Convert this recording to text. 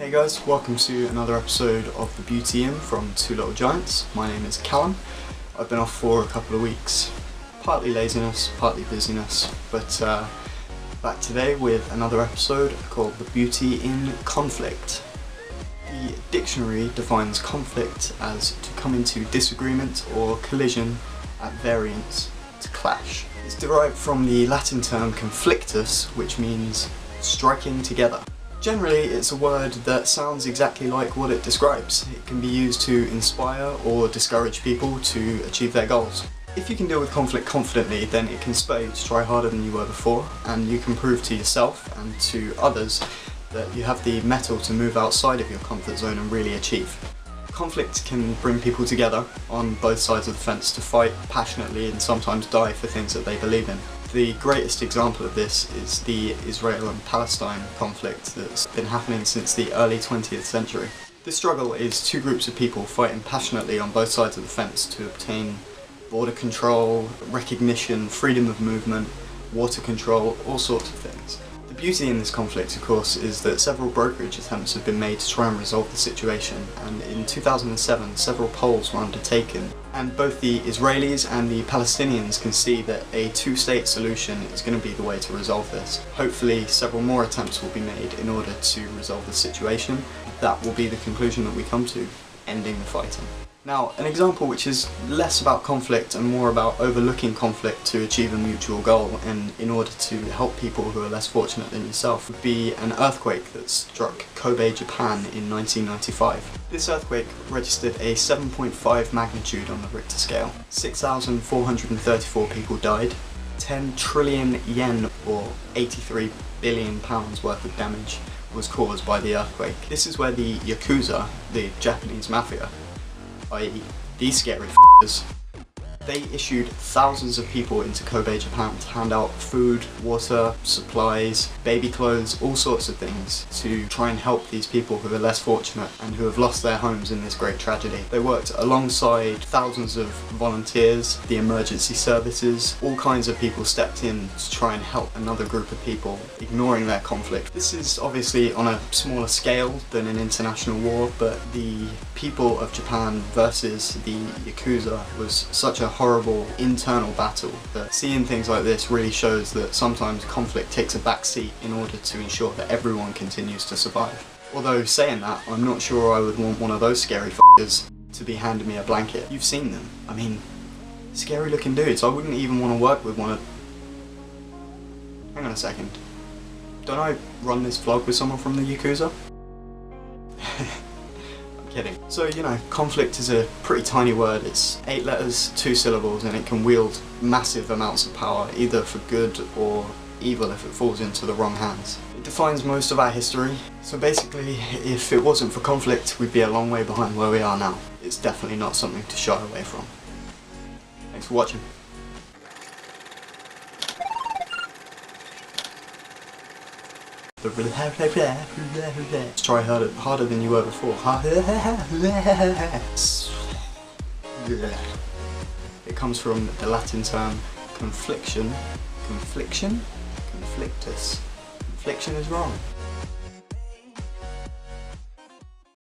Hey guys, welcome to another episode of The Beauty Inn from Two Little Giants. My name is Callum. I've been off for a couple of weeks. Partly laziness, partly busyness, but back today with another episode called The Beauty in Conflict. The dictionary defines conflict as to come into disagreement or collision at variance, to clash. It's derived from the Latin term conflictus, which means striking together. Generally, it's a word that sounds exactly like what it describes. It can be used to inspire or discourage people to achieve their goals. If you can deal with conflict confidently, then it can spur you to try harder than you were before, and you can prove to yourself and to others that you have the mettle to move outside of your comfort zone and really achieve. Conflict can bring people together on both sides of the fence to fight passionately and sometimes die for things that they believe in. The greatest example of this is the Israel and Palestine conflict that's been happening since the early 20th century. This struggle is two groups of people fighting passionately on both sides of the fence to obtain border control, recognition, freedom of movement, water control, all sorts of things. The beauty in this conflict, of course, is that several brokerage attempts have been made to try and resolve the situation, and in 2007 several polls were undertaken, and both the Israelis and the Palestinians can see that a two-state solution is going to be the way to resolve this. Hopefully several more attempts will be made in order to resolve the situation. That will be the conclusion that we come to, ending the fighting. Now, an example which is less about conflict and more about overlooking conflict to achieve a mutual goal and in order to help people who are less fortunate than yourself would be an earthquake that struck Kobe, Japan in 1995. This earthquake registered a 7.5 magnitude on the Richter scale. 6,434 people died. 10 trillion yen, or 83 billion pounds worth of damage, was caused by the earthquake. This is where the Yakuza, the Japanese mafia, i.e. these scary f***ers, they issued thousands of people into Kobe, Japan to hand out food, water, supplies, baby clothes, all sorts of things to try and help these people who are less fortunate and who have lost their homes in this great tragedy. They worked alongside thousands of volunteers, the emergency services, all kinds of people stepped in to try and help another group of people, ignoring their conflict. This is obviously on a smaller scale than an international war, but the people of Japan versus the Yakuza was such a horrible internal battle that seeing things like this really shows that sometimes conflict takes a back seat in order to ensure that everyone continues to survive. Although saying that, I'm not sure I would want one of those scary f***ers to be handing me a blanket. You've seen them. I mean, scary looking dudes. I wouldn't even want to work with one of... Hang on a second. Don't I run this vlog with someone from the Yakuza? Kidding. So, you know, conflict is a pretty tiny word. It's 8 letters, 2 syllables, and it can wield massive amounts of power, either for good or evil if it falls into the wrong hands. It defines most of our history, so basically, if it wasn't for conflict, we'd be a long way behind where we are now. It's definitely not something to shy away from. Thanks for watching. Let's try harder than you were before. It comes from the Latin term confliction. Conflictus. Confliction is wrong.